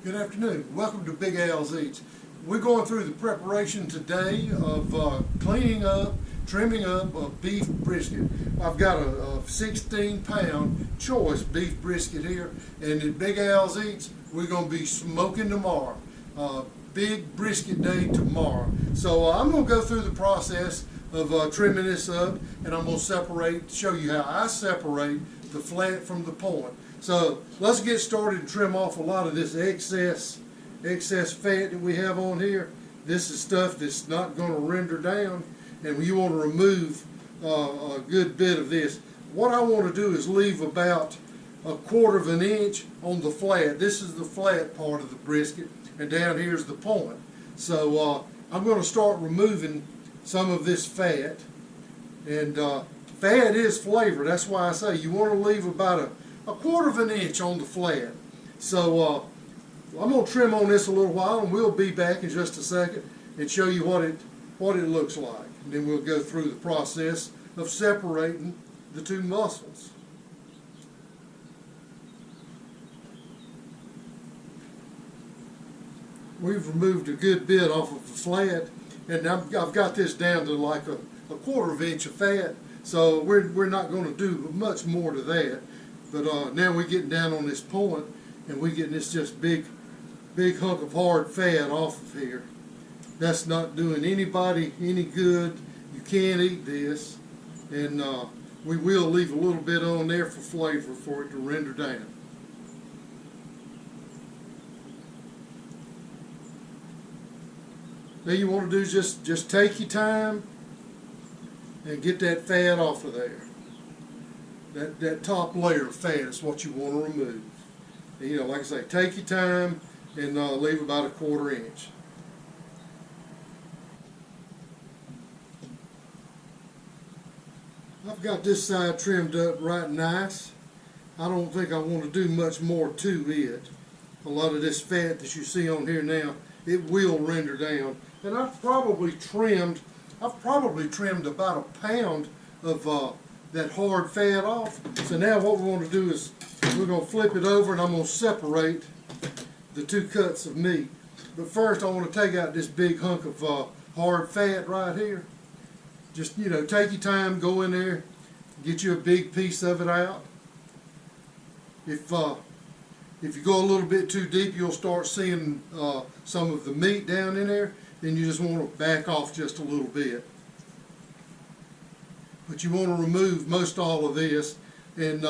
Good afternoon. Welcome to Big Al's Eats. We're going through the preparation today of cleaning up, trimming up a beef brisket. I've got a 16-pound choice beef brisket here, and at Big Al's Eats, we're going to be smoking tomorrow. Big brisket day tomorrow. So I'm going to go through the process of trimming this up, and I'm going to show you how I separate the flat from the point. So let's get started and trim off a lot of this excess fat that we have on here. This is stuff that's not going to render down, and you want to remove a good bit of this. What I want to do is leave about 1/4 of an inch on the flat. This is the flat part of the brisket, and down here's the point. So I'm going to start removing some of this fat, and fat is flavor. That's why I say you want to leave about a 1/4 of an inch on the flat. So I'm going to trim on this a little while, and we'll be back in just a second and show you what it looks like. And then we'll go through the process of separating the two muscles. We've removed a good bit off of the flat, and I've got this down to like a 1/4 of an inch of fat. So we're not going to do much more to that. But now we're getting down on this point, and we're getting this just big hunk of hard fat off of here. That's not doing anybody any good. You can't eat this, and we will leave a little bit on there for flavor for it to render down. Then you want to do is just take your time and get that fat off of there. That top layer of fat is what you want to remove. And, you know, like I say, take your time and leave about a 1/4 inch. I've got this side trimmed up right nice. I don't think I want to do much more to it. A lot of this fat that you see on here now, it will render down. And I've probably trimmed about 1 pound of that hard fat off. So now what we're going to do is we're going to flip it over, and I'm going to separate the two cuts of meat. But first I want to take out this big hunk of hard fat right here. Just, you know, take your time, go in there, get you a big piece of it out. If you go a little bit too deep, you'll start seeing some of the meat down in there. Then you just want to back off just a little bit. But you want to remove most all of this, and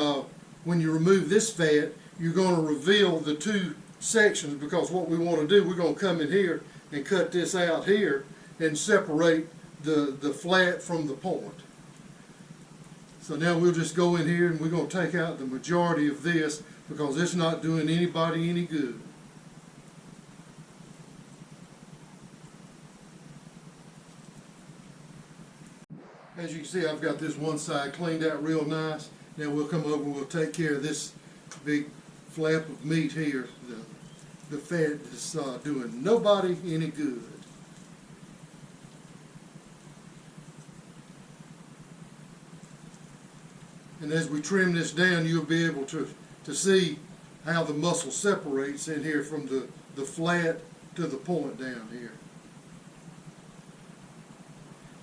when you remove this fat, you're going to reveal the two sections, because what we want to do, we're going to come in here and cut this out here and separate the flat from the point. So now we'll just go in here and we're going to take out the majority of this, because it's not doing anybody any good. As you can see, I've got this one side cleaned out real nice. Now we'll come over and we'll take care of this big flap of meat here. The fat is doing nobody any good. And as we trim this down, you'll be able to see how the muscle separates in here from the flat to the point down here.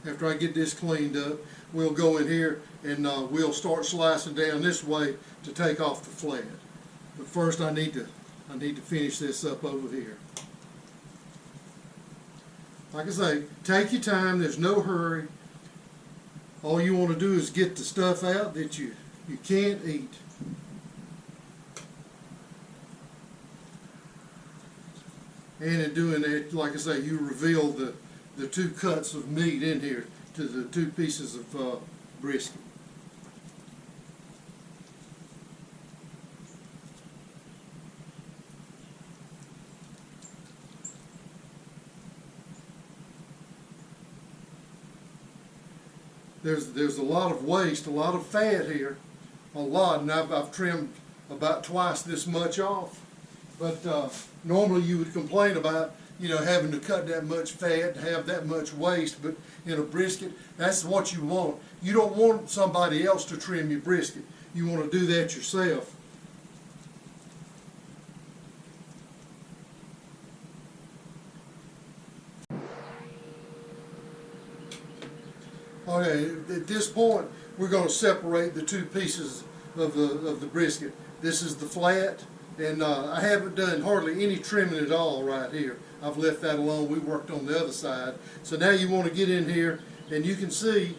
After I get this cleaned up, we'll go in here and we'll start slicing down this way to take off the flat. But first I need to finish this up over here. Like I say, take your time, there's no hurry. All you want to do is get the stuff out that you can't eat. And in doing that, like I say, you reveal the two cuts of meat in here to the two pieces of brisket. There's a lot of waste, a lot of fat here, a lot, and I've trimmed about twice this much off. But normally you would complain about, you know, having to cut that much fat, have that much waste, but in a brisket, that's what you want. You don't want somebody else to trim your brisket. You want to do that yourself. Okay, at this point, we're going to separate the two pieces of the brisket. This is the flat, and I haven't done hardly any trimming at all right here. I've left that alone. We worked on the other side. So now you want to get in here, and you can see,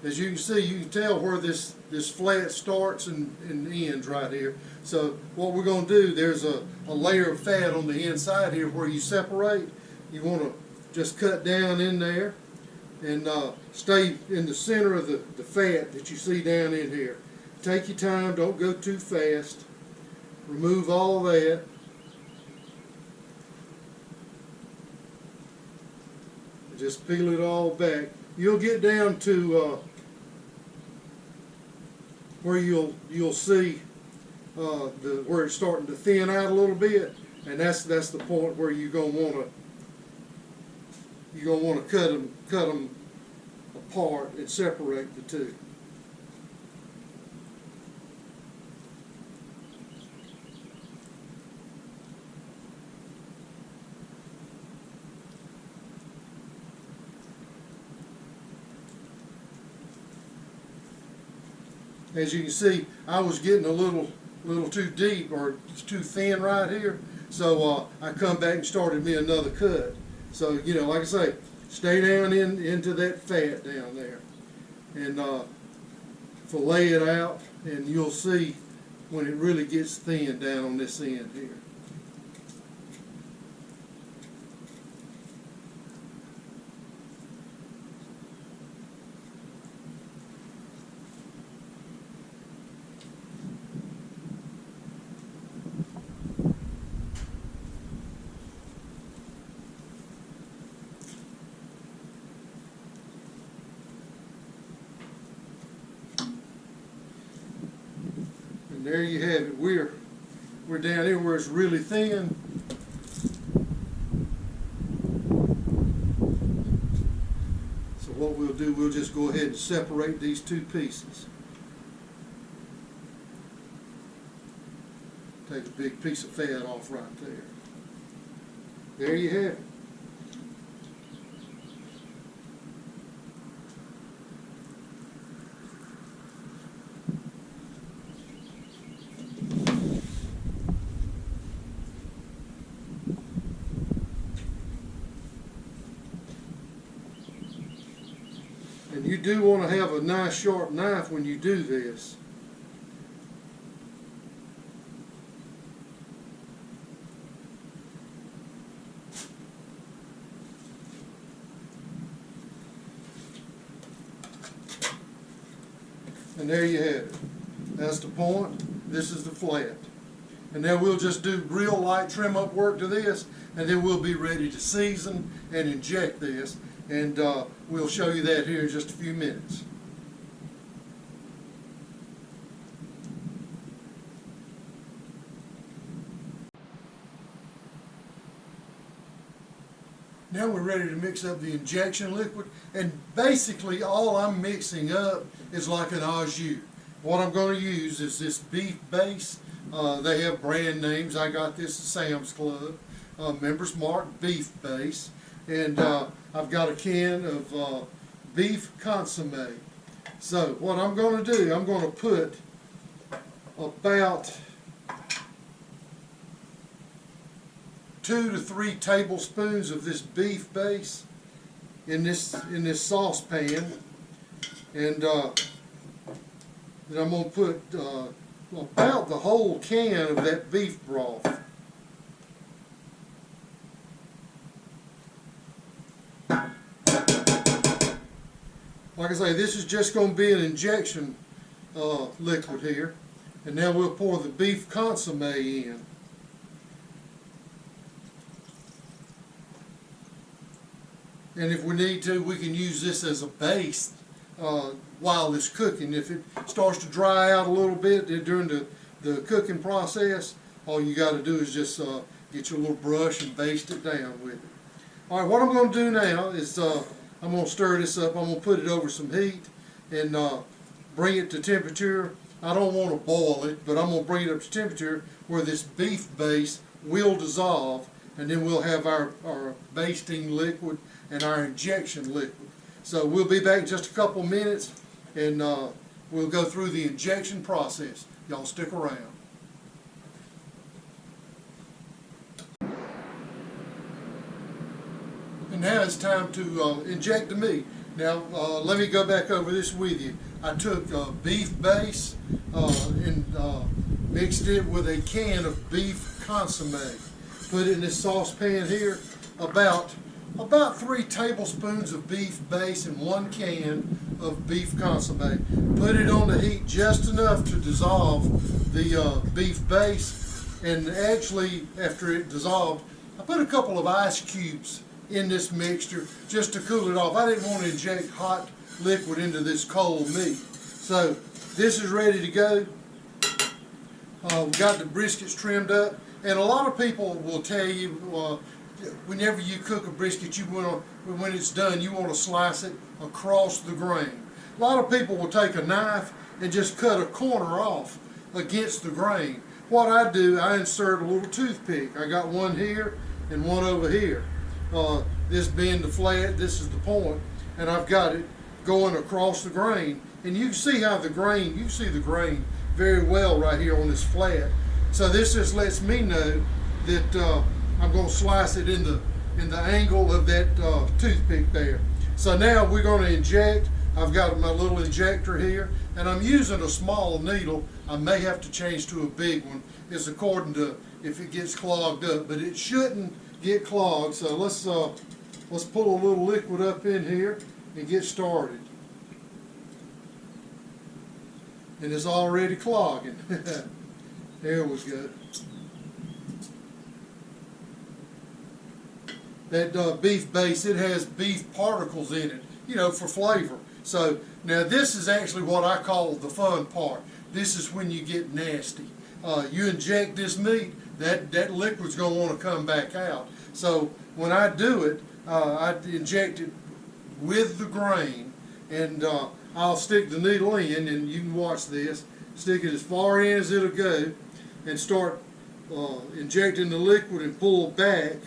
as you can see, you can tell where this flat starts and ends right here. So what we're going to do, there's a layer of fat on the inside here where you separate. You want to just cut down in there and stay in the center of the fat that you see down in here. Take your time, don't go too fast. Remove all that. Just peel it all back. You'll get down to where you'll see where it's starting to thin out a little bit, and that's the point where you're gonna want to cut them apart and separate the two. As you can see, I was getting a little too deep or too thin right here, so I come back and started me another cut. So, you know, like I say, stay down into that fat down there and fillet it out, and you'll see when it really gets thin down on this end here. And there you have it. We're down here where it's really thin. So what we'll do, we'll just go ahead and separate these two pieces. Take a big piece of fat off right there. There you have it. And you do want to have a nice sharp knife when you do this. And there you have it. That's the point. This is the flat. And now we'll just do real light trim up work to this, and then we'll be ready to season and inject this. And we'll show you that here in just a few minutes. Now we're ready to mix up the injection liquid, and basically all I'm mixing up is like an au jus. What I'm going to use is this beef base. They have brand names. I got this at Sam's Club, Members Mark beef base, and I've got a can of beef consomme. So what I'm going to do, I'm going to put about 2 to 3 tablespoons of this beef base in this saucepan, and then I'm going to put about the whole can of that beef broth. Like I say, this is just going to be an injection liquid here, and now we'll pour the beef consomme in. And if we need to, we can use this as a base while it's cooking. If it starts to dry out a little bit during the cooking process, all you got to do is just get your little brush and baste it down with it. All right, what I'm going to do now is I'm going to stir this up. I'm going to put it over some heat and bring it to temperature. I don't want to boil it, but I'm going to bring it up to temperature where this beef base will dissolve, and then we'll have our basting liquid and our injection liquid. So we'll be back in just a couple minutes, and we'll go through the injection process. Y'all stick around. And now it's time to inject the meat. Now let me go back over this with you. I took beef base and mixed it with a can of beef consomme. Put it in this saucepan here, about 3 tablespoons of beef base and 1 can of beef consomme. Put it on the heat just enough to dissolve the beef base, and actually after it dissolved, I put a couple of ice cubes in this mixture just to cool it off. I didn't want to inject hot liquid into this cold meat. So this is ready to go. We've got the briskets trimmed up, and a lot of people will tell you whenever you cook a brisket, when it's done, you want to slice it across the grain. A lot of people will take a knife and just cut a corner off against the grain. What I do, I insert a little toothpick. I got one here and one over here. This being the flat, this is the point, and I've got it going across the grain. And you can see how the grain very well right here on this flat. So this just lets me know that I'm going to slice it in the angle of that toothpick there. So now we're going to inject. I've got my little injector here, and I'm using a small needle. I may have to change to a big one. It's according to if it gets clogged up, but it shouldn't get clogged. So let's pull a little liquid up in here and get started. And it's already clogging. There we go. That beef base, it has beef particles in it, you know, for flavor. So now this is actually what I call the fun part. This is when you get nasty. You inject this meat, that liquid's going to want to come back out. So when I do it, I inject it with the grain, and I'll stick the needle in, and you can watch this. Stick it as far in as it'll go, and start injecting the liquid and pull back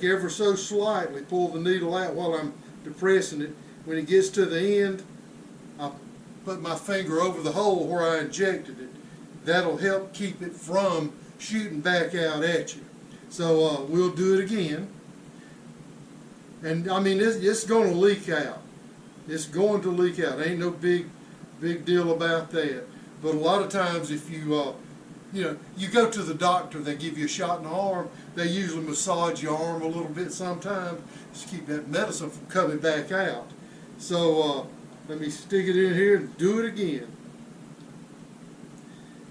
ever so slightly. Pull the needle out while I'm depressing it. When it gets to the end, I put my finger over the hole where I injected it. That'll help keep it from shooting back out at you. So we'll do it again. And I mean, it's going to leak out. It's going to leak out. Ain't no big deal about that. But a lot of times, if you you go to the doctor, they give you a shot in the arm. They usually massage your arm a little bit sometimes to keep that medicine from coming back out. So let me stick it in here and do it again.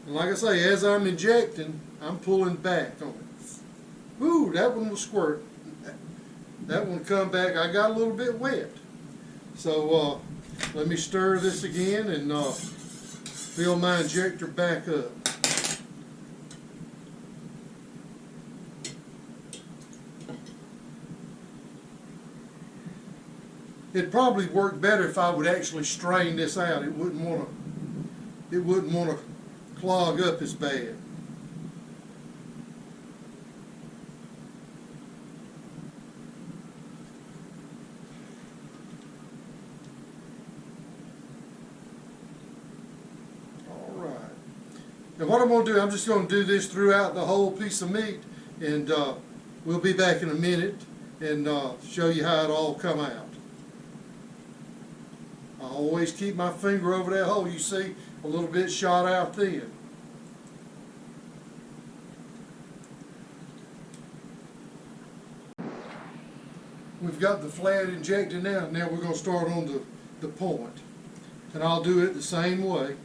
And like I say, as I'm injecting, I'm pulling back on it. Ooh, that one will squirt. That one come back. I got a little bit wet. So let me stir this again and fill my injector back up. It'd probably work better if I would actually strain this out. It wouldn't want to clog up as bad. All right. Now what I'm going to do, I'm just going to do this throughout the whole piece of meat, and we'll be back in a minute and show you how it all come out. I always keep my finger over that hole. You see a little bit shot out then. We've got the flat injected now. Now we're going to start on the point. And I'll do it the same way.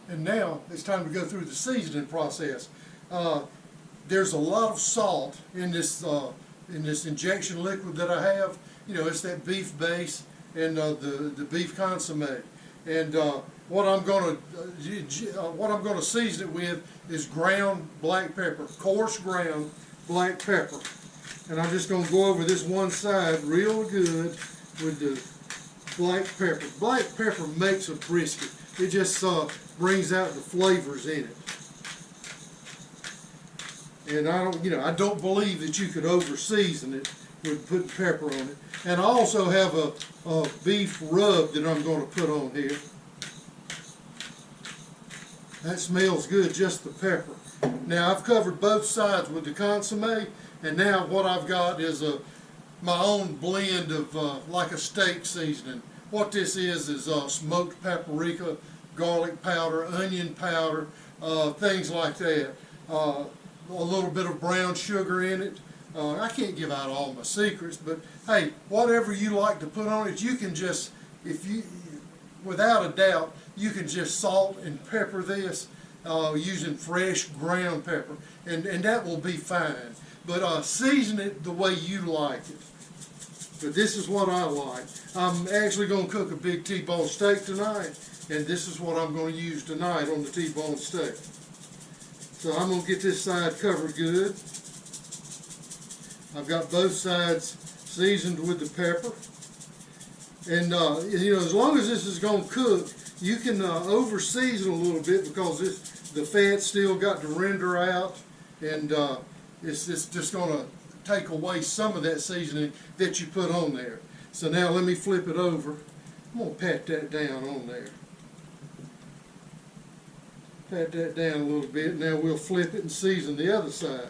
And now it's time to go through the seasoning process. There's a lot of salt in this injection liquid that I have. You know, it's that beef base and the beef consomme. And what I'm going to season it with is ground black pepper, coarse ground black pepper. And I'm just going to go over this one side real good with the black pepper. Black pepper makes a brisket. It just brings out the flavors in it. And I don't believe that you could over season it with putting pepper on it. And I also have a beef rub that I'm going to put on here. That smells good, just the pepper. Now I've covered both sides with the consommé, and now what I've got is my own blend of like a steak seasoning. What this is smoked paprika, garlic powder, onion powder, things like that. A little bit of brown sugar in it. I can't give out all my secrets, but hey, whatever you like to put on it, you can just, without a doubt, you can just salt and pepper this using fresh ground pepper, and that will be fine. But season it the way you like it. But this is what I like. I'm actually going to cook a big T-bone steak tonight, and this is what I'm going to use tonight on the T-bone steak. So I'm going to get this side covered good. I've got both sides seasoned with the pepper. And as long as this is going to cook, you can over season a little bit because the fat's still got to render out, and it's just going to take away some of that seasoning that you put on there. So now let me flip it over. I'm going to pat that down on there. Pat that down a little bit. Now we'll flip it and season the other side.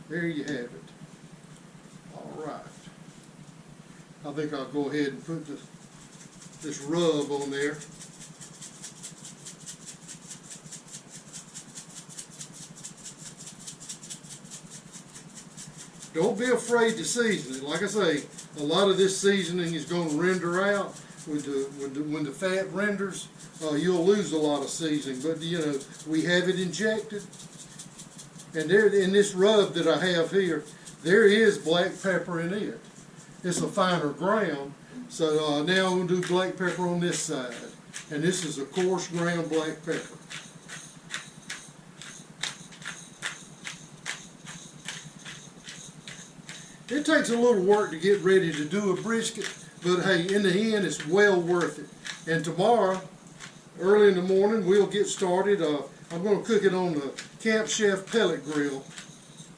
There you have it. All right. I think I'll go ahead and put this rub on there. Don't be afraid to season it. Like I say, a lot of this seasoning is going to render out. When the fat renders, you'll lose a lot of seasoning. But we have it injected. And there, in this rub that I have here, there is black pepper in it. It's a finer ground. So now I'm going to do black pepper on this side. And this is a coarse ground black pepper. It takes a little work to get ready to do a brisket, but hey, in the end, it's well worth it. And tomorrow, early in the morning, we'll get started. I'm going to cook it on the Camp Chef pellet grill,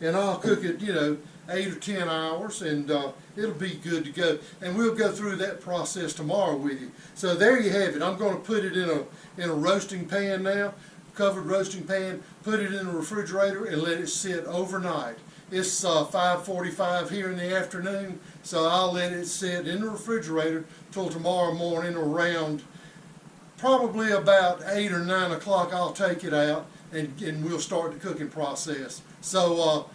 and I'll cook it, 8 or 10 hours, and it'll be good to go. And we'll go through that process tomorrow with you. So there you have it. I'm going to put it in a roasting pan now, covered roasting pan. Put it in the refrigerator and let it sit overnight. It's 5:45 here in the afternoon, so I'll let it sit in the refrigerator till tomorrow morning around probably about 8 or 9 o'clock. I'll take it out and we'll start the cooking process. So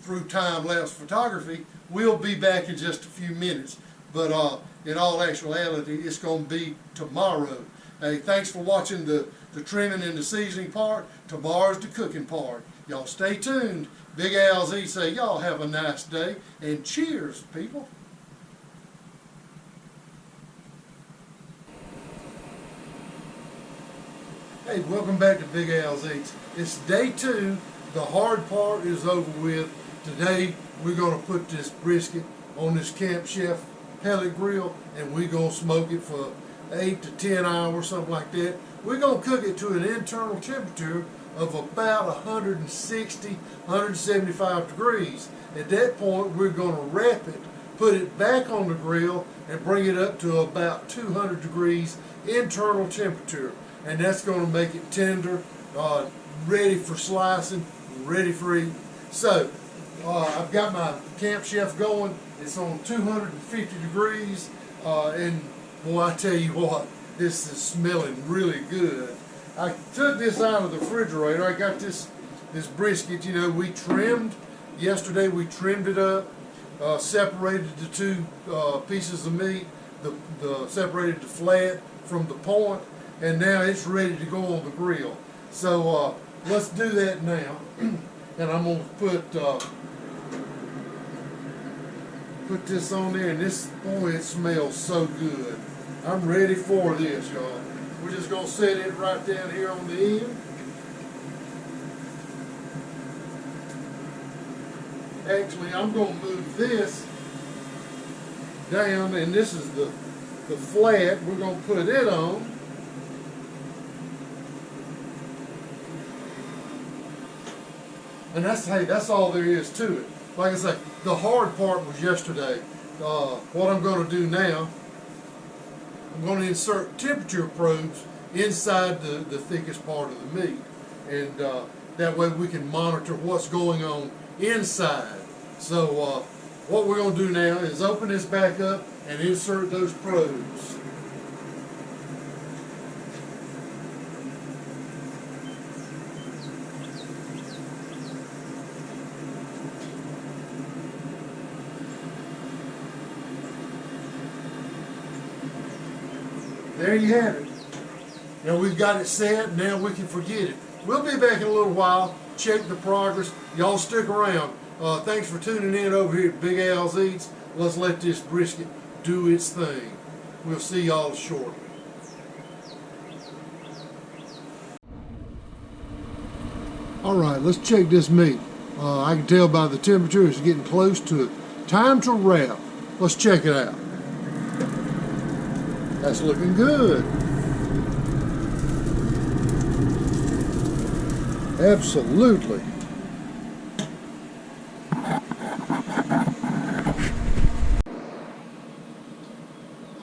through time-lapse photography, we'll be back in just a few minutes. But in all actuality, it's going to be tomorrow. Hey, thanks for watching the trimming and the seasoning part. Tomorrow's the cooking part. Y'all stay tuned. Big Al Z say, y'all have a nice day, and cheers, people. Hey, welcome back to Big Al Z's. It's day 2. The hard part is over with. Today, we're going to put this brisket on this Camp Chef pellet grill, and we're going to smoke it for 8 to 10 hours, something like that. We're going to cook it to an internal temperature of about 160, 175 degrees. At that point, we're going to wrap it, put it back on the grill, and bring it up to about 200 degrees internal temperature. And that's going to make it tender, ready for slicing, ready for eating. So, I've got my Camp Chef going. It's on 250 degrees, and boy, I tell you what, this is smelling really good. I took this out of the refrigerator. I got this brisket, we trimmed. Yesterday we trimmed it up, separated the two pieces of meat, separated the flat from the point, and now it's ready to go on the grill. So let's do that now. And I'm going to put this on there, and boy, it smells so good. I'm ready for this, y'all. We're just going to set it right down here on the end. Actually, I'm going to move this down, and this is the flat. We're going to put it on. And that's all there is to it. Like I say, the hard part was yesterday. What I'm going to do now, I'm going to insert temperature probes inside the thickest part of the meat. And that way we can monitor what's going on inside. So what we're going to do now is open this back up and insert those probes. There you have it. Now we've got it set, now we can forget it. We'll be back in a little while, check the progress. Y'all stick around. Thanks for tuning in over here at Big Al's Eats. Let's let this brisket do its thing. We'll see y'all shortly. All right, let's check this meat. I can tell by the temperature it's getting close to time to wrap. Let's check it out. That's looking good. Absolutely.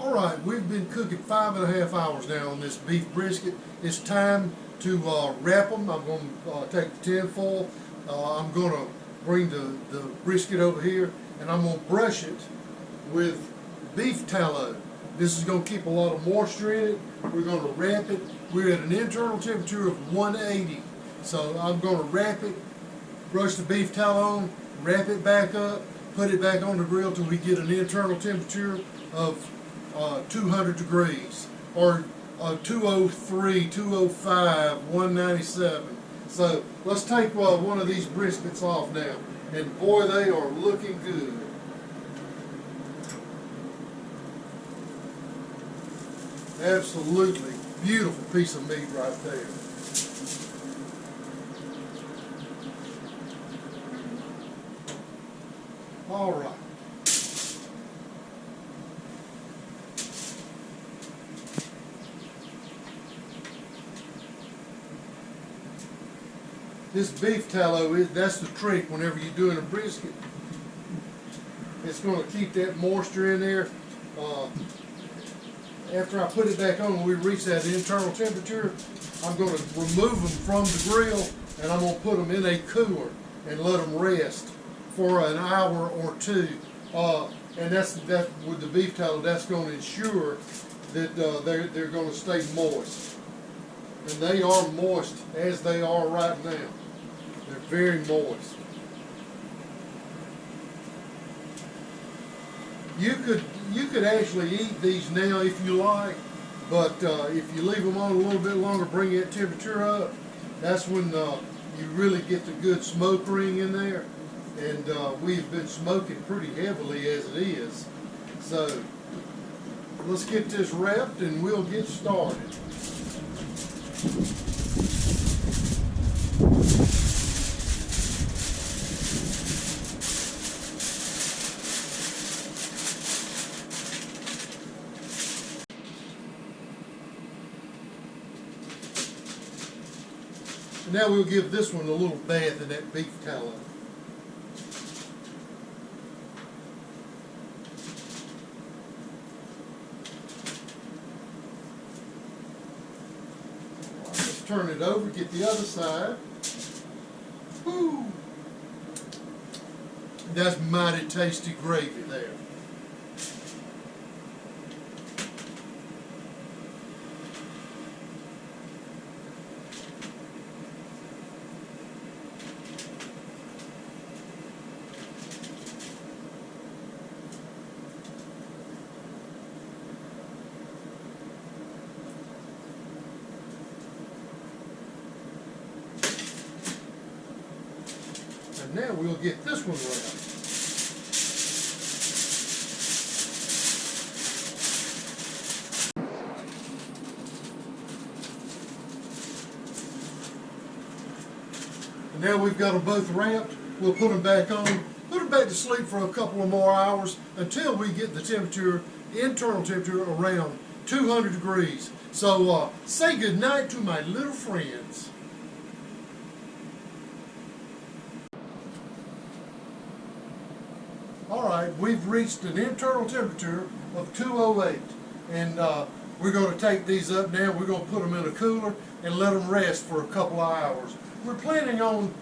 All right, we've been cooking 5.5 hours now on this beef brisket. It's time to wrap them. I'm going to take the tin foil. I'm going to bring the brisket over here, and I'm going to brush it with beef tallow. This is going to keep a lot of moisture in it. We're going to wrap it. We're at an internal temperature of 180. So I'm going to wrap it, brush the beef tallow on, wrap it back up, put it back on the grill till we get an internal temperature of 200 degrees, or 203, 205, 197. So let's take one of these briskets off now. And boy, they are looking good. Absolutely beautiful piece of meat right there. All right. This beef tallow, that's the trick whenever you're doing a brisket. It's going to keep that moisture in there. After I put it back on, when we reach that internal temperature, I'm going to remove them from the grill, and I'm going to put them in a cooler and let them rest for an hour or two. And that's with the beef tallow, that's going to ensure that they're going to stay moist. And they are moist as they are right now. They're very moist. You could actually eat these now if you like, but if you leave them on a little bit longer, bring that temperature up, that's when you really get the good smoke ring in there. And we've been smoking pretty heavily as it is. So let's get this wrapped and we'll get started. Now we'll give this one a little bath in that beef tallow. Let's turn it over, get the other side. Woo! That's mighty tasty gravy there. Now we'll get this one wrapped. And now we've got them both wrapped. We'll put them back on, put back to sleep for a couple of more hours until we get the temperature, internal temperature, around 200 degrees. So say good night to my little friends. All right, we've reached an internal temperature of 208, and we're going to take these up now. We're going to put them in a cooler and let them rest for a couple of hours. We're planning on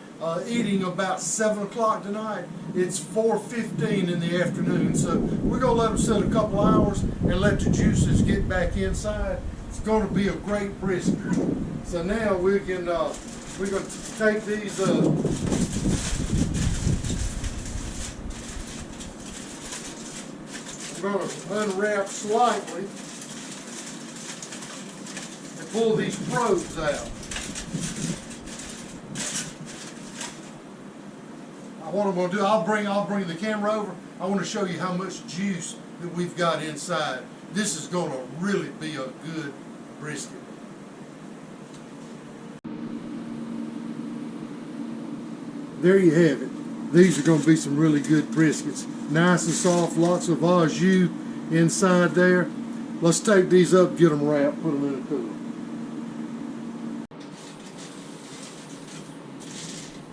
eating about 7 o'clock tonight. It's 4:15 in the afternoon, so we're going to let them sit a couple of hours and let the juices get back inside. It's going to be a great brisket. So now we're going to take these we're going to unwrap slightly and pull these probes out. What I'm going to do, I'll bring the camera over. I want to show you how much juice that we've got inside. This is going to really be a good brisket. There you have it. These are going to be some really good briskets. Nice and soft, lots of au jus inside there. Let's take these up, get them wrapped, put them in a cooler.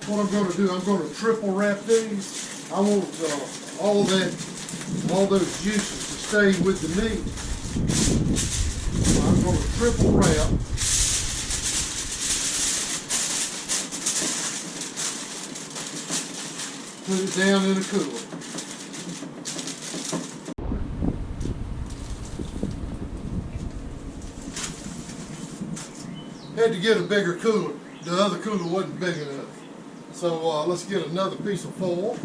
What I'm going to do, I'm going to triple wrap these. I want all those juices to stay with the meat. So I'm going to triple wrap. Put it down in a cooler. Had to get a bigger cooler. The other cooler wasn't big enough. So let's get another piece of foil.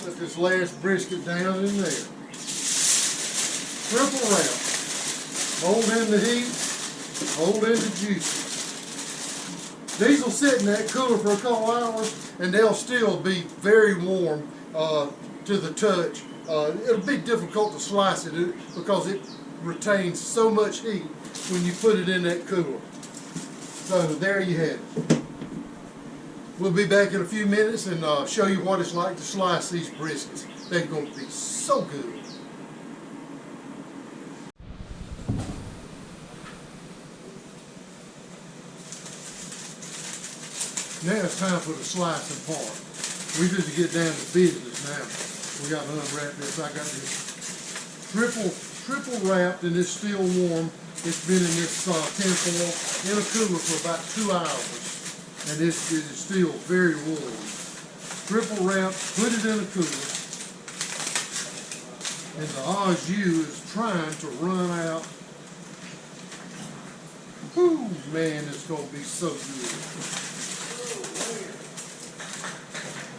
Put this last brisket down in there. Triple wrap. Hold in the heat, hold in the juices. These will sit in that cooler for a couple hours and they'll still be very warm to the touch. It'll be difficult to slice it because it retains so much heat when you put it in that cooler. So there you have it. We'll be back in a few minutes and show you what it's like to slice these briskets. They're going to be so good. Now it's time for the slicing part. We need to get down to business now. We got to unwrap this. I got this triple wrapped and it's still warm. It's been in this tinfoil in a cooler for about 2 hours. And it is still very warm. Triple wrapped, put it in a cooler. And the au jus is trying to run out. Whew, man, it's going to be so good.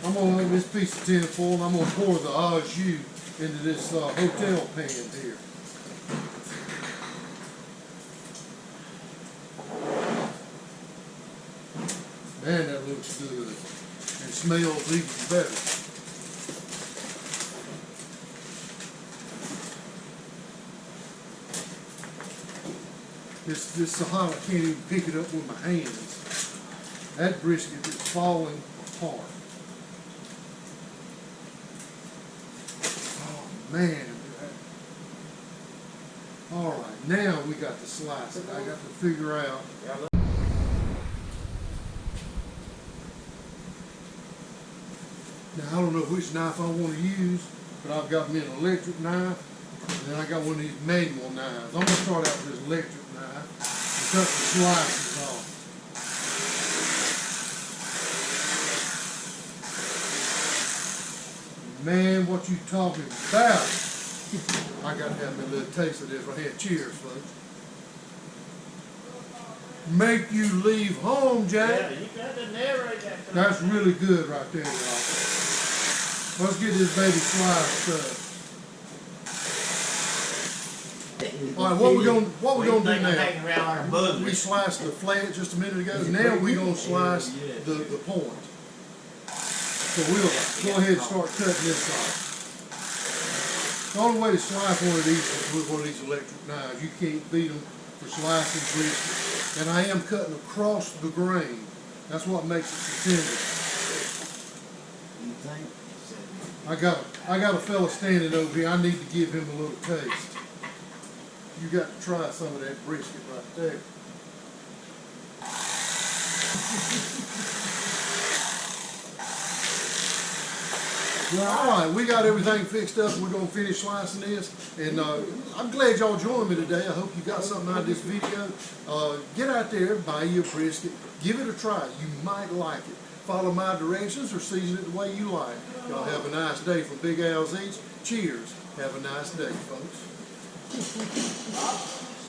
I'm going to have this piece of tin foil and I'm going to pour the au jus into this hotel pan here. Man, that looks good. It smells even better. This so hot I can't even pick it up with my hands. That brisket is falling apart. Man, all right, now we got to slice it. I got to figure out. Now, I don't know which knife I want to use, but I've got me an electric knife, and then I got one of these manual knives. I'm going to start out with this electric knife and cut the slices off. Man, what you talking about? I got to have me a little taste of this right here. Cheers, folks. Make you leave home, Jack. Yeah, you got to narrate that. That's really good right there, y'all. Let's get this baby sliced up. All right, what we're gonna do now? We sliced the flat just a minute ago. Now we're gonna slice the point. So we'll go ahead and start cutting this off. The only way to slice one of these is with one of these electric knives. You can't beat them for slicing brisket. And I am cutting across the grain. That's what makes it so tender. You think? I got a fella standing over here. I need to give him a little taste. You got to try some of that brisket right there. Well, all right, we got everything fixed up. We're going to finish slicing this. And I'm glad y'all joined me today. I hope you got something out of this video. Get out there, buy you a brisket. Give it a try. You might like it. Follow my directions or season it the way you like. Y'all have a nice day from Big Al's Eats. Cheers. Have a nice day, folks.